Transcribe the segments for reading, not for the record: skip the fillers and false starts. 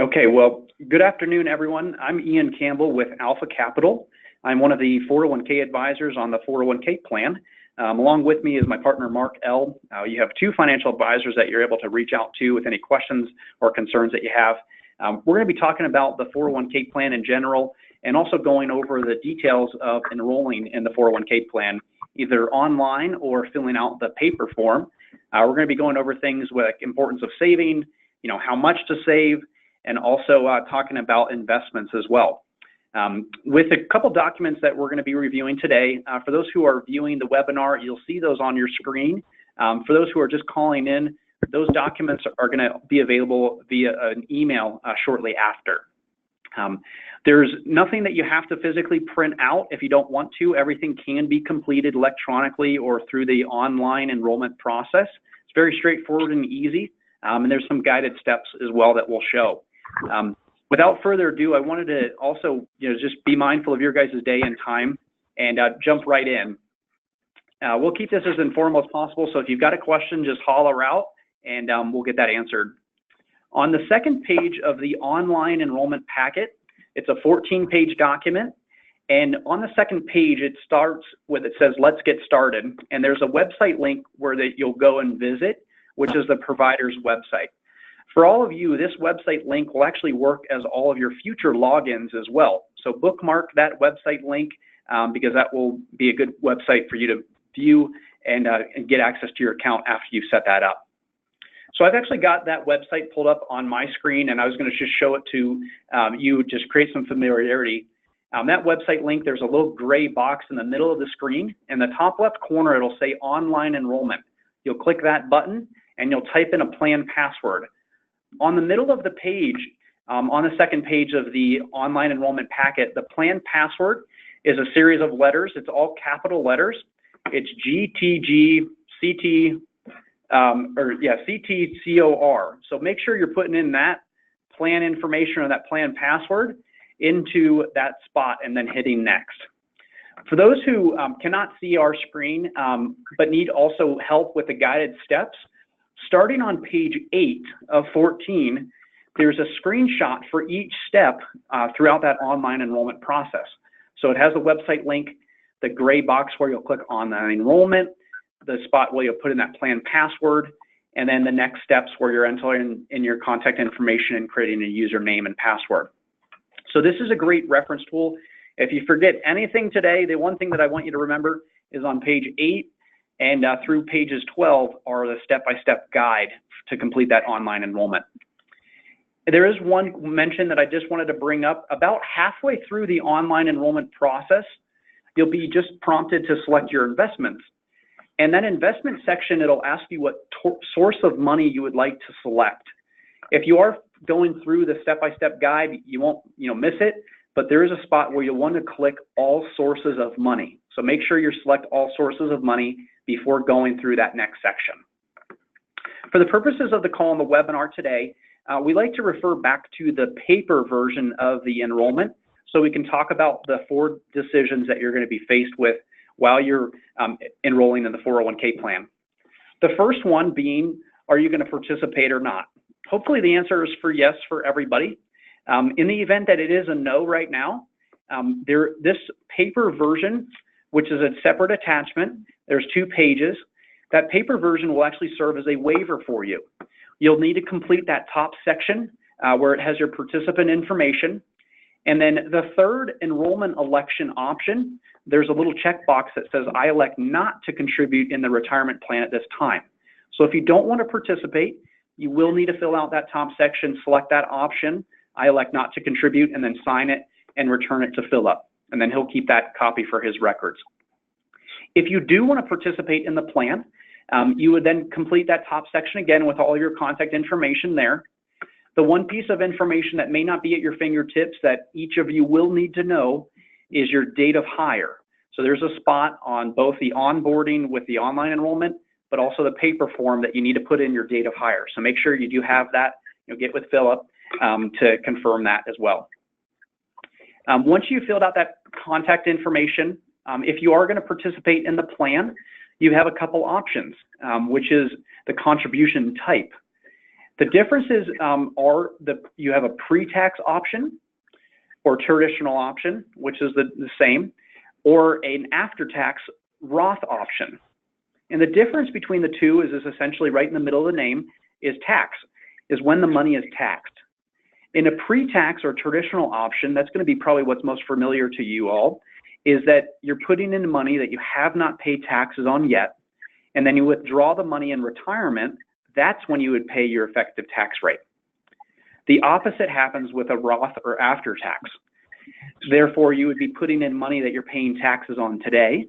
Okay, well, good afternoon, everyone. I'm Ian Campbell with Alpha Capital. I'm one of the 401k advisors on the 401k plan. Along with me is my partner, Mark L. You have two financial advisors that you're able to reach out to with any questions or concerns that you have. We're going to be talking about the 401k plan in general and also going over the details of enrolling in the 401k plan, either online or filling out the paper form. We're going to be going over things like importance of saving, how much to save, and also talking about investments as well. With a couple documents that we're going to be reviewing today, for those who are viewing the webinar, you'll see those on your screen. For those who are just calling in, those documents are going to be available via an email shortly after. There's nothing that you have to physically print out if you don't want to. Everything can be completed electronically or through the online enrollment process. It's very straightforward and easy, and there's some guided steps as well that we'll show. Without further ado, I wanted to also just be mindful of your guys' day and time and jump right in. We'll keep this as informal as possible, so if you've got a question, just holler out and we'll get that answered. On the second page of the online enrollment packet, it's a 14-page document, and on the second page it starts with, it says, let's get started, and there's a website link where you'll go and visit, which is the provider's website. For all of you, this website link will actually work as all of your future logins as well. So bookmark that website link because that will be a good website for you to view and get access to your account after you set that up. So I've actually got that website pulled up on my screen, and I was going to just show it to you, just create some familiarity. That website link, there's a little gray box in the middle of the screen. In the top left corner, it'll say online enrollment. You'll click that button and you'll type in a plan password. On the middle of the page, on the second page of the online enrollment packet, the plan password is a series of letters. It's all capital letters. It's GTGCT, CTCOR. So make sure you're putting in that plan information or that plan password into that spot and then hitting next. For those who cannot see our screen but need also help with the guided steps, starting on page 8 of 14, there's a screenshot for each step throughout that online enrollment process. So it has a website link, the gray box where you'll click on the enrollment, the spot where you'll put in that plan password, and then the next steps where you're entering in your contact information and creating a username and password. So this is a great reference tool. If you forget anything today, the one thing that I want you to remember is on page 8 and through pages 12 are the step-by-step guide to complete that online enrollment. There is one mention that I just wanted to bring up. About halfway through the online enrollment process, you'll be just prompted to select your investments. And that investment section, it'll ask you what source of money you would like to select. If you are going through the step-by-step guide, you won't miss it, but there is a spot where you'll want to click all sources of money. So make sure you select all sources of money before going through that next section. For the purposes of the call and the webinar today, we like to refer back to the paper version of the enrollment so we can talk about the 4 decisions that you're going to be faced with while you're enrolling in the 401k plan. The first one being, are you going to participate or not? Hopefully the answer is for yes for everybody. In the event that it is a no right now, this paper version, which is a separate attachment, there's 2 pages. That paper version will actually serve as a waiver for you. You'll need to complete that top section where it has your participant information. And then the third enrollment election option, there's a little checkbox that says, I elect not to contribute in the retirement plan at this time. So if you don't want to participate, you will need to fill out that top section, select that option, I elect not to contribute, and then sign it and return it to Philip. And then he'll keep that copy for his records. If you do want to participate in the plan, you would then complete that top section again with all your contact information there. The one piece of information that may not be at your fingertips that each of you will need to know is your date of hire. So there's a spot on both the onboarding with the online enrollment, but also the paper form that you need to put in your date of hire. So make sure you do have that. Get with Philip to confirm that as well. Once you've filled out that contact information, if you are going to participate in the plan, you have a couple options, which is the contribution type. The differences are that you have a pre-tax option or traditional option, which is the same, or an after-tax Roth option. And the difference between the two is essentially right in the middle of the name is tax, is when the money is taxed. In a pre-tax or traditional option, that's going to be probably what's most familiar to you all, is that you're putting in money that you have not paid taxes on yet, and then you withdraw the money in retirement. That's when you would pay your effective tax rate. The opposite happens with a Roth or after tax. Therefore, you would be putting in money that you're paying taxes on today,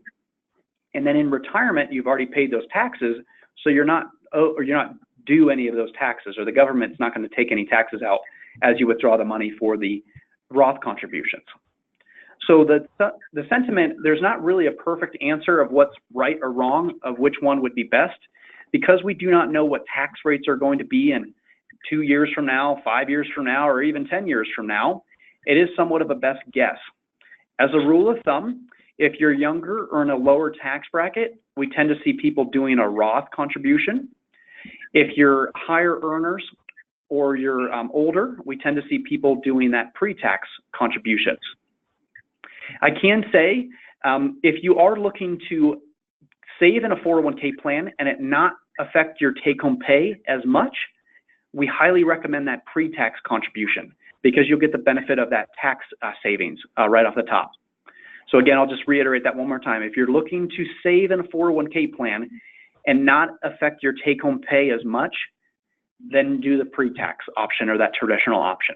and then in retirement, you've already paid those taxes, so you're not due any of those taxes, or the government's not going to take any taxes out as you withdraw the money for the Roth contributions. So the sentiment, there's not really a perfect answer of what's right or wrong of which one would be best, because we do not know what tax rates are going to be in 2 years from now, 5 years from now, or even 10 years from now. It is somewhat of a best guess. As a rule of thumb, if you're younger or in a lower tax bracket, we tend to see people doing a Roth contribution. If you're higher earners or you're older, we tend to see people doing that pre-tax contributions. I can say, if you are looking to save in a 401k plan and it not affect your take-home pay as much, we highly recommend that pre-tax contribution because you'll get the benefit of that tax savings right off the top. So again, I'll just reiterate that one more time. If you're looking to save in a 401k plan and not affect your take-home pay as much, then do the pre-tax option or that traditional option.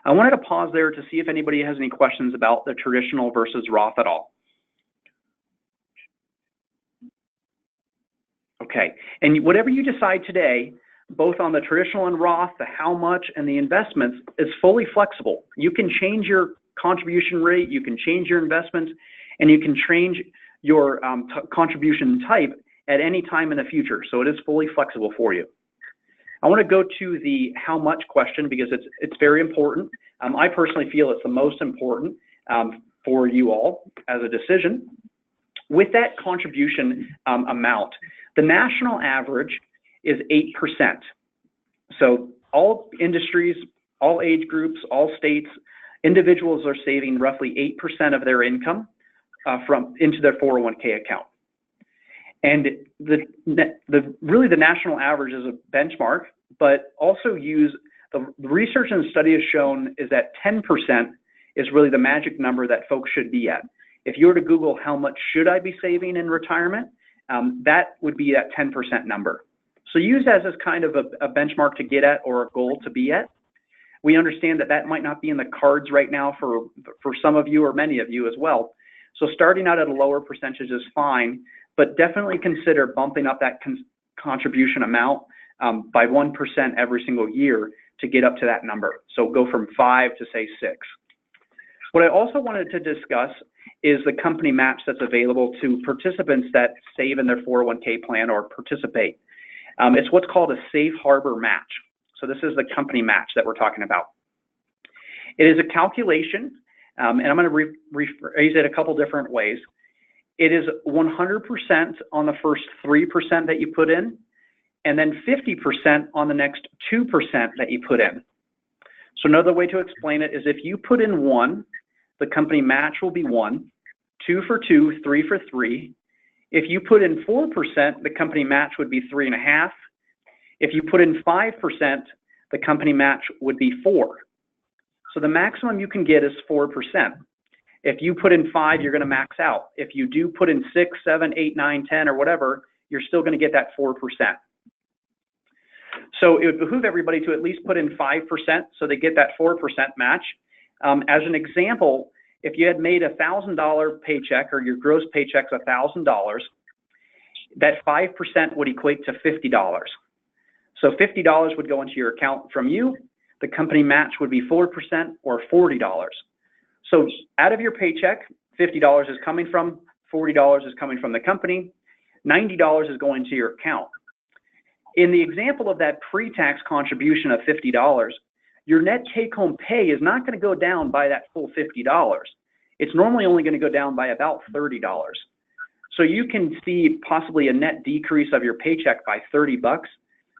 I wanted to pause there to see if anybody has any questions about the traditional versus Roth at all. Okay, and whatever you decide today, both on the traditional and Roth, the how much and the investments, is fully flexible. You can change your contribution rate, you can change your investments, and you can change your contribution type at any time in the future. So it is fully flexible for you. I want to go to the how much question because it's very important. I personally feel it's the most important for you all as a decision. With that contribution amount, the national average is 8%. So all industries, all age groups, all states, individuals are saving roughly 8% of their income into their 401k account. And really the national average is a benchmark, but also the research and study has shown is that 10% is really the magic number that folks should be at. If you were to Google how much should I be saving in retirement, that would be that 10% number. So use that as kind of a benchmark to get at or a goal to be at. We understand that that might not be in the cards right now for some of you or many of you as well. So starting out at a lower percentage is fine, but definitely consider bumping up that contribution amount by 1% every single year to get up to that number. So go from 5 to say 6. What I also wanted to discuss is the company match that's available to participants that save in their 401k plan or participate. It's what's called a safe harbor match. So this is the company match that we're talking about. It is a calculation, and I'm going to rephrase it a couple different ways. It is 100% on the first 3% that you put in, and then 50% on the next 2% that you put in. So another way to explain it is if you put in 1, the company match will be 1, 2 for 2, 3 for 3. If you put in 4%, the company match would be 3.5. If you put in 5%, the company match would be 4. So the maximum you can get is 4%. If you put in 5, you're going to max out. If you do put in 6, 7, 8, 9, 10, or whatever, you're still going to get that 4%. So it would behoove everybody to at least put in 5% so they get that 4% match. As an example, if you had made a $1,000 paycheck or your gross paycheck's $1,000, that 5% would equate to $50. So $50 would go into your account from you. The company match would be 4% or $40. So out of your paycheck, $50 is coming from, $40 is coming from the company, $90 is going to your account. In the example of that pre-tax contribution of $50, your net take-home pay is not going to go down by that full $50. It's normally only going to go down by about $30. So you can see possibly a net decrease of your paycheck by $30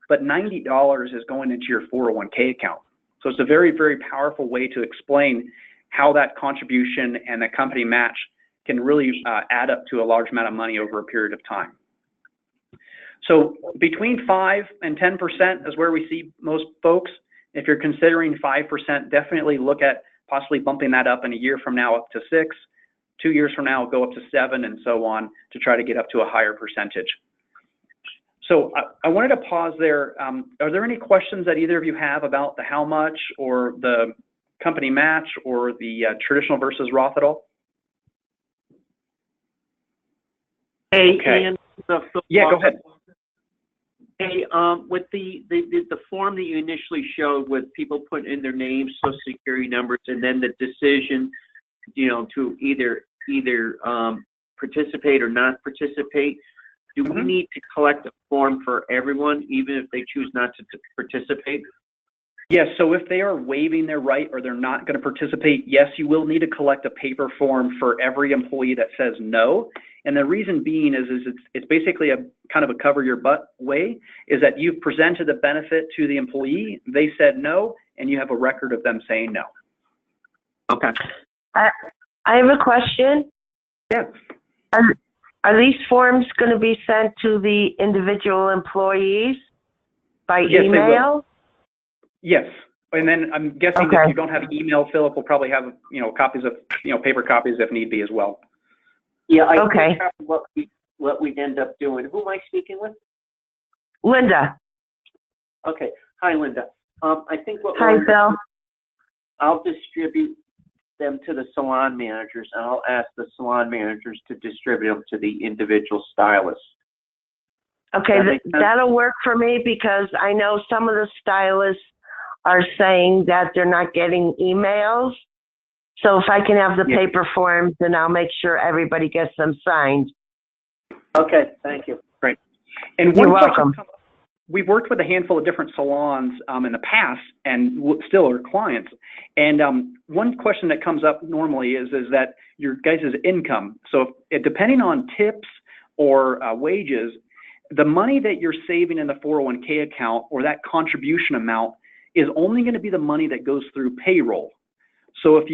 but $90 is going into your 401k account. So it's a very, very powerful way to explain how that contribution and the company match can really add up to a large amount of money over a period of time. So between 5 and 10% is where we see most folks. If you're considering 5%, definitely look at possibly bumping that up in a year from now up to 6, 2 years from now go up to 7, and so on to try to get up to a higher percentage. So I wanted to pause there. Are there any questions that either of you have about the how much or the company match or the traditional versus Roth at all? Hey, okay. Ian. Yeah, go ahead. Hey, with the form that you initially showed with people putting in their names, social security numbers, and then the decision, you know, to either participate or not participate, do we need to collect a form for everyone, even if they choose not to participate? Yes, so if they are waiving their right or they're not going to participate, yes, you will need to collect a paper form for every employee that says no. And the reason being is it's basically a kind of a cover your butt way, is that you've presented the benefit to the employee, they said no, and you have a record of them saying no. Okay. I have a question. Yeah. Are these forms going to be sent to the individual employees by yes, email? Yes. And then I'm guessing if you don't have email, Philip will probably have, copies of, paper copies if need be as well. Yeah, I think what we'd end up doing. Who am I speaking with? Linda. Okay. Hi, Linda. I think what Hi, Bill. I'll distribute them to the salon managers, and I'll ask the salon managers to distribute them to the individual stylists. Okay, that'll work for me because I know some of the stylists are saying that they're not getting emails. So if I can have the paper forms, then I'll make sure everybody gets them signed. Okay, thank you. Great. And you're welcome. We've worked with a handful of different salons in the past and still are clients. And one question that comes up normally is that your guys' income. So depending on tips or wages, the money that you're saving in the 401k account or that contribution amount is only going to be the money that goes through payroll. So if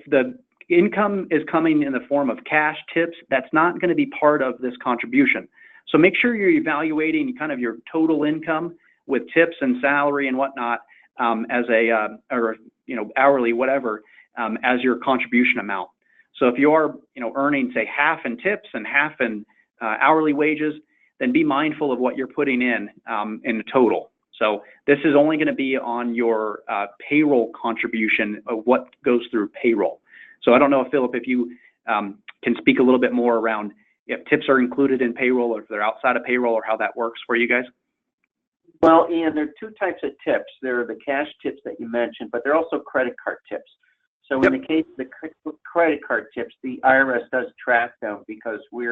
the income is coming in the form of cash tips, that's not going to be part of this contribution. So make sure you're evaluating kind of your total income with tips and salary and whatnot as hourly, whatever, as your contribution amount. So if you are, earning say half in tips and half in hourly wages, then be mindful of what you're putting in the total. So this is only going to be on your payroll contribution of what goes through payroll. So I don't know, Philip, if you can speak a little bit more around if tips are included in payroll or if they're outside of payroll or how that works for you guys. Well, Ian, there are two types of tips. There are the cash tips that you mentioned, but there are also credit card tips. So in the case of the credit card tips, the IRS does track them because we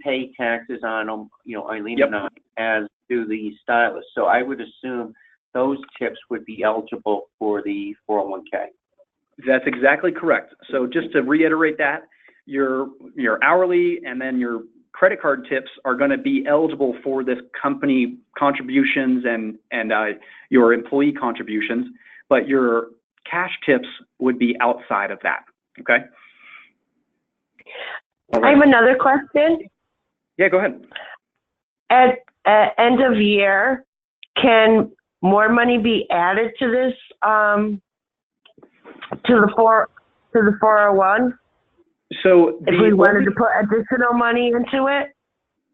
pay taxes on them, Eileen and I, as do the stylists. So I would assume those tips would be eligible for the 401k. That's exactly correct. So just to reiterate that, your hourly and then your credit card tips are going to be eligible for this company contributions and your employee contributions, but your cash tips would be outside of that. Okay. I have another question. Yeah, go ahead. At end of year, can more money be added to this to the 401? So if we wanted to put additional money into it?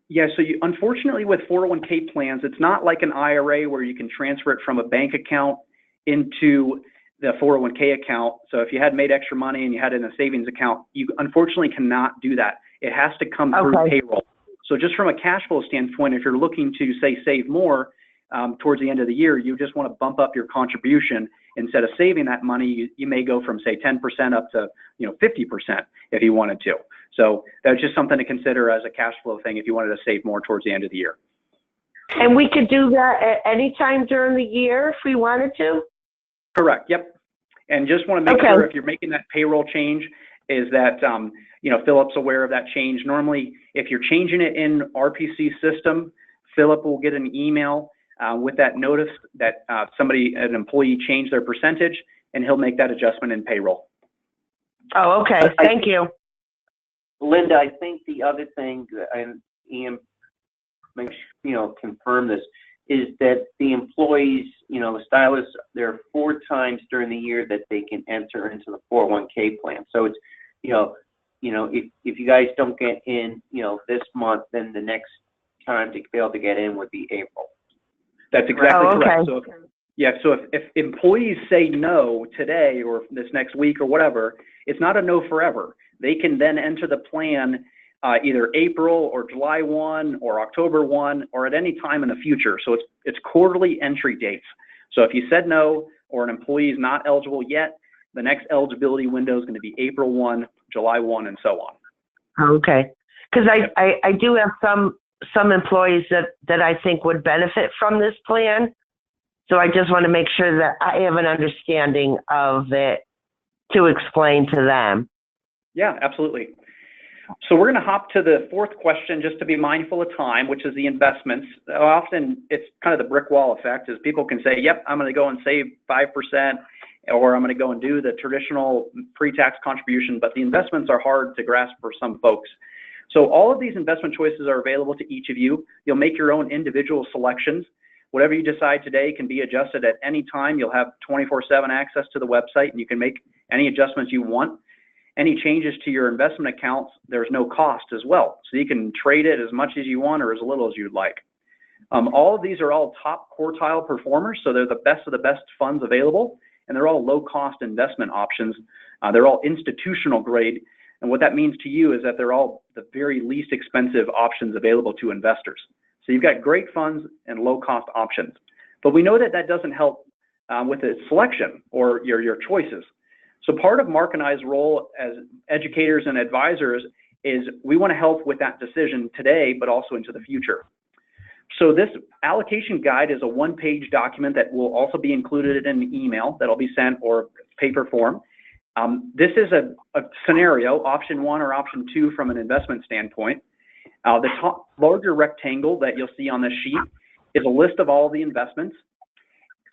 Yeah, so unfortunately with 401k plans, it's not like an IRA where you can transfer it from a bank account into the 401k account. So if you had made extra money and you had it in a savings account, you unfortunately cannot do that. It has to come through payroll. So just from a cash flow standpoint, if you're looking to say save more towards the end of the year, you just want to bump up your contribution. Instead of saving that money, you may go from say 10% up to 50% if you wanted to. So that's just something to consider as a cash flow thing if you wanted to save more towards the end of the year. And we could do that at any time during the year if we wanted to? Correct. Yep. And just want to make sure if you're making that payroll change is that, Philip's aware of that change. Normally, if you're changing it in RPC system, Philip will get an email with that notice that an employee changed their percentage, and he'll make that adjustment in payroll. Oh, okay. Thank you. Linda, I think the other thing, and Ian, confirm this, is that the employees, the stylists, there are 4 times during the year that they can enter into the 401k plan. So it's, if you guys don't get in, this month, then the next time to be able to get in would be April. That's exactly correct. Okay. So if employees say no today or this next week or whatever, it's not a no forever. They can then enter the plan either April or July 1 or October 1 or at any time in the future. So it's quarterly entry dates. So if you said no or an employee is not eligible yet, the next eligibility window is going to be April 1, July 1, and so on. Okay. Because I do have some employees that I think would benefit from this plan. So I just want to make sure that I have an understanding of it to explain to them. Yeah, absolutely. So we're going to hop to the 4th question just to be mindful of time, which is the investments. Often it's kind of the brick wall effect, is people can say, yep, I'm going to go and save 5%, or I'm going to go and do the traditional pre-tax contribution, but the investments are hard to grasp for some folks. So all of these investment choices are available to each of you. You'll make your own individual selections. Whatever you decide today can be adjusted at any time. You'll have 24/7 access to the website, and you can make any adjustments you want. Any changes to your investment accounts, there's no cost as well. So you can trade it as much as you want or as little as you'd like. All of these are all top quartile performers, so they're the best of the best funds available, and they're all low-cost investment options. They're all institutional grade, and what that means to you is that they're all the very least expensive options available to investors. So you've got great funds and low-cost options. But we know that that doesn't help with the selection or your choices. So part of Mark and I's role as educators and advisors is we want to help with that decision today, but also into the future. So this allocation guide is a 1-page document that will also be included in an email that'll be sent or paper form. This is a scenario, option 1 or option 2 from an investment standpoint. The top larger rectangle that you'll see on this sheet is a list of all the investments,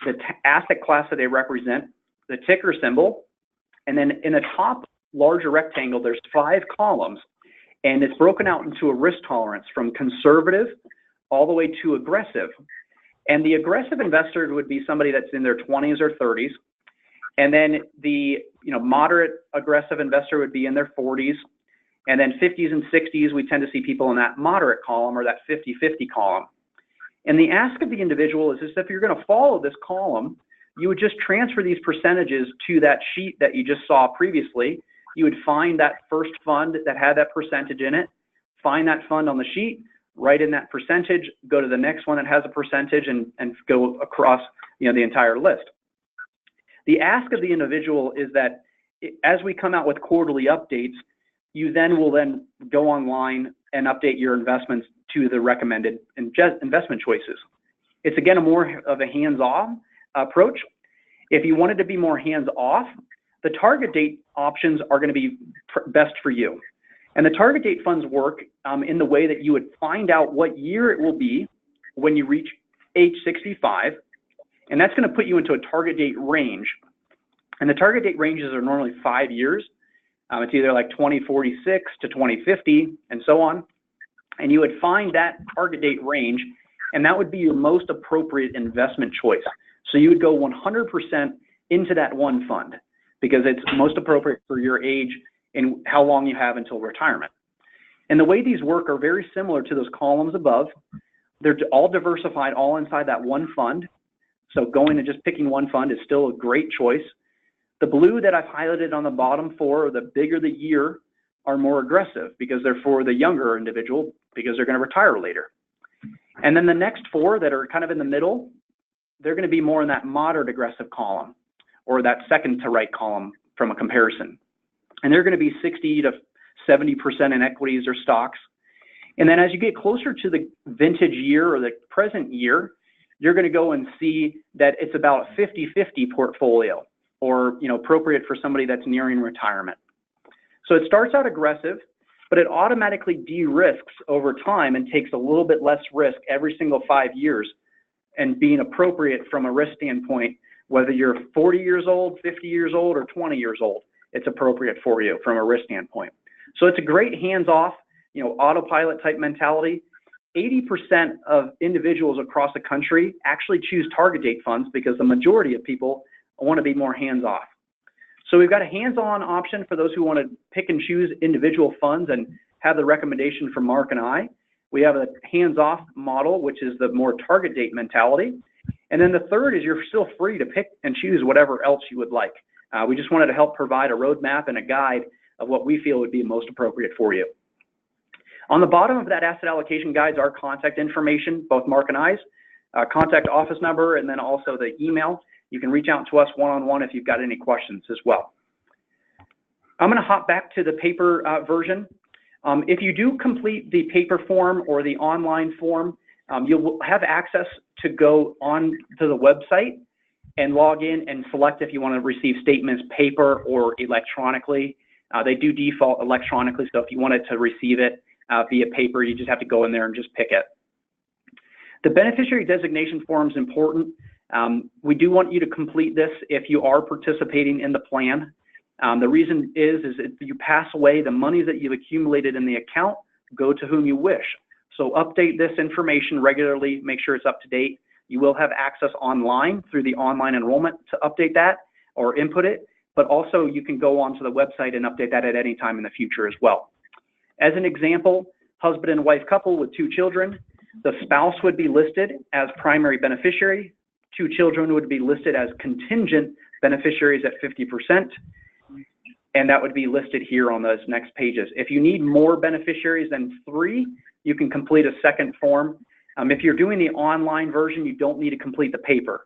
the asset class that they represent, the ticker symbol, and then in the top larger rectangle, there's 5 columns, and it's broken out into a risk tolerance from conservative all the way to aggressive. And the aggressive investor would be somebody that's in their 20s or 30s. And then the moderate aggressive investor would be in their 40s. And then 50s and 60s, we tend to see people in that moderate column or that 50-50 column. And the ask of the individual is if you're going to follow this column, you would just transfer these percentages to that sheet that you just saw previously. You would find that first fund that had that percentage in it, find that fund on the sheet, write in that percentage, go to the next one that has a percentage, and go across the entire list. The ask of the individual is that as we come out with quarterly updates, you will then go online and update your investments to the recommended investment choices. It's again a more of a hands-on approach. If you wanted to be more hands-off, the target date options are going to be best for you. And the target date funds work in the way that you would find out what year it will be when you reach age 65, and that's going to put you into a target date range. And the target date ranges are normally 5 years. It's either like 2046 to 2050 and so on. And you would find that target date range, and that would be your most appropriate investment choice. So you would go 100% into that one fund because it's most appropriate for your age and how long you have until retirement. And the way these work are very similar to those columns above. They're all diversified all inside that one fund. So going and just picking one fund is still a great choice. The blue that I've highlighted on the bottom 4, or the bigger the year, are more aggressive because they're for the younger individual because they're going to retire later. And then the next 4 that are kind of in the middle, they're going to be more in that moderate aggressive column or that second to right column from a comparison. And they're going to be 60 to 70% in equities or stocks. And then as you get closer to the vintage year or the present year, you're going to go and see that it's about a 50-50 portfolio or appropriate for somebody that's nearing retirement. So it starts out aggressive, but it automatically de-risks over time and takes a little bit less risk every single 5 years and being appropriate from a risk standpoint, whether you're 40 years old, 50 years old, or 20 years old, it's appropriate for you from a risk standpoint. So it's a great hands-off, autopilot type mentality. 80% of individuals across the country actually choose target date funds because the majority of people want to be more hands-off. So we've got a hands-on option for those who want to pick and choose individual funds and have the recommendation from Mark and I. We have a hands-off model, which is the more target date mentality. And then the third is you're still free to pick and choose whatever else you would like. We just wanted to help provide a roadmap and a guide of what we feel would be most appropriate for you. On the bottom of that asset allocation guide is our contact information, both Mark and I's, contact office number, and then also the email. You can reach out to us one-on-one if you've got any questions as well. I'm going to hop back to the paper version. If you do complete the paper form or the online form, you'll have access to go on to the website and log in and select if you want to receive statements paper or electronically. They do default electronically, so if you wanted to receive it via paper, you just have to go in there and just pick it. The beneficiary designation form is important. We do want you to complete this if you are participating in the plan. The reason is if you pass away, the monies that you've accumulated in the account go to whom you wish. So update this information regularly, make sure it's up to date. You will have access online through the online enrollment to update that or input it, but also you can go onto the website and update that at any time in the future as well. As an example, husband and wife couple with 2 children, the spouse would be listed as primary beneficiary, 2 children would be listed as contingent beneficiaries at 50%, and that would be listed here on those next pages. If you need more beneficiaries than 3, you can complete a second form. If you're doing the online version, you don't need to complete the paper.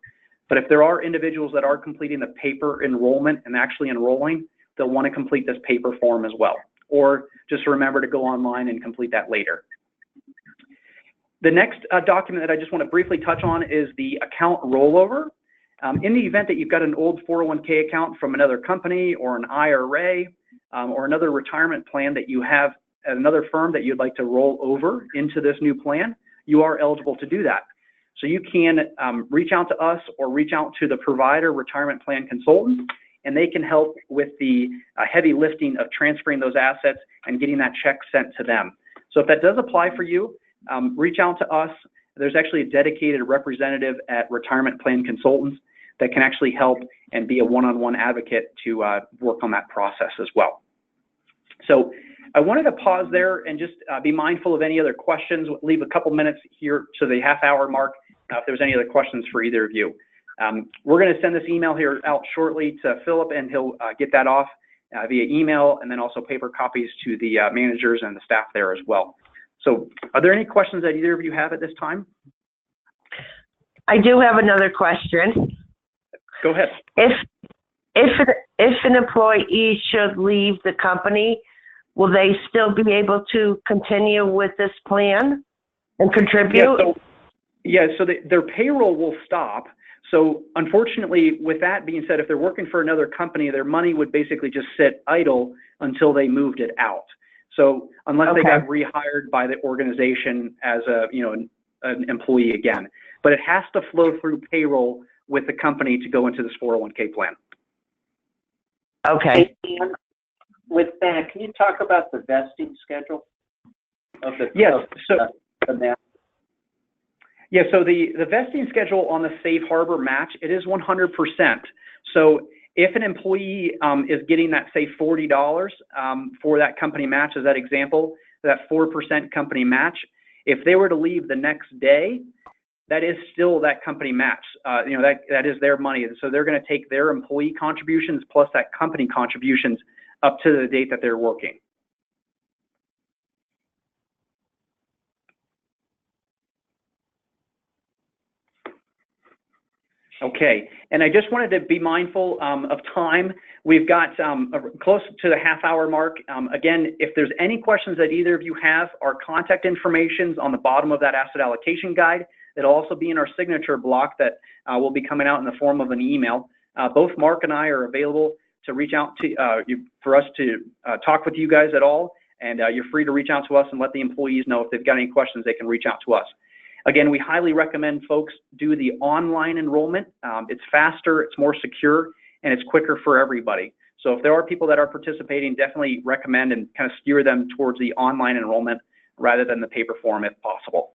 But if there are individuals that are completing the paper enrollment and actually enrolling, they'll want to complete this paper form as well. Or just remember to go online and complete that later. The next document that I just want to briefly touch on is the account rollover. In the event that you've got an old 401k account from another company or an IRA or another retirement plan that you have at another firm that you'd like to roll over into this new plan, you are eligible to do that. So you can reach out to us or reach out to the provider retirement plan consultant, and they can help with the heavy lifting of transferring those assets and getting that check sent to them. So if that does apply for you, reach out to us. There's actually a dedicated representative at Retirement Plan Consultants that can actually help and be a one-on-one advocate to work on that process as well. So I wanted to pause there and just be mindful of any other questions. Leave a couple minutes here to the half-hour mark if there's any other questions for either of you. We're going to send this email here out shortly to Philip, and he'll get that off via email, and then also paper copies to the managers and the staff there as well. So are there any questions that either of you have at this time? I do have another question. Go ahead. If an employee should leave the company, will they still be able to continue with this plan and contribute? So their payroll will stop. So unfortunately, with that being said, if they're working for another company, their money would basically just sit idle until they moved it out. So unless they got rehired by the organization as an employee again, but it has to flow through payroll with the company to go into this 401k plan. Okay. And with that, can you talk about the vesting schedule of the? Yes. So the vesting schedule on the Safe Harbor match, it is 100%. So if an employee is getting that, say, $40 for that company match, as that example, that 4% company match, if they were to leave the next day, that is still that company match. That is their money. So they're going to take their employee contributions plus that company contributions up to the date that they're working. Okay, and I just wanted to be mindful of time. We've got close to the half-hour mark. Again, if there's any questions that either of you have, our contact information's on the bottom of that asset allocation guide. It'll also be in our signature block that will be coming out in the form of an email. Both Mark and I are available to reach out to for us to talk with you guys at all, and you're free to reach out to us and let the employees know if they've got any questions, they can reach out to us. Again, we highly recommend folks do the online enrollment. It's faster, it's more secure, and it's quicker for everybody. So if there are people that are participating, definitely recommend and kind of steer them towards the online enrollment rather than the paper form if possible.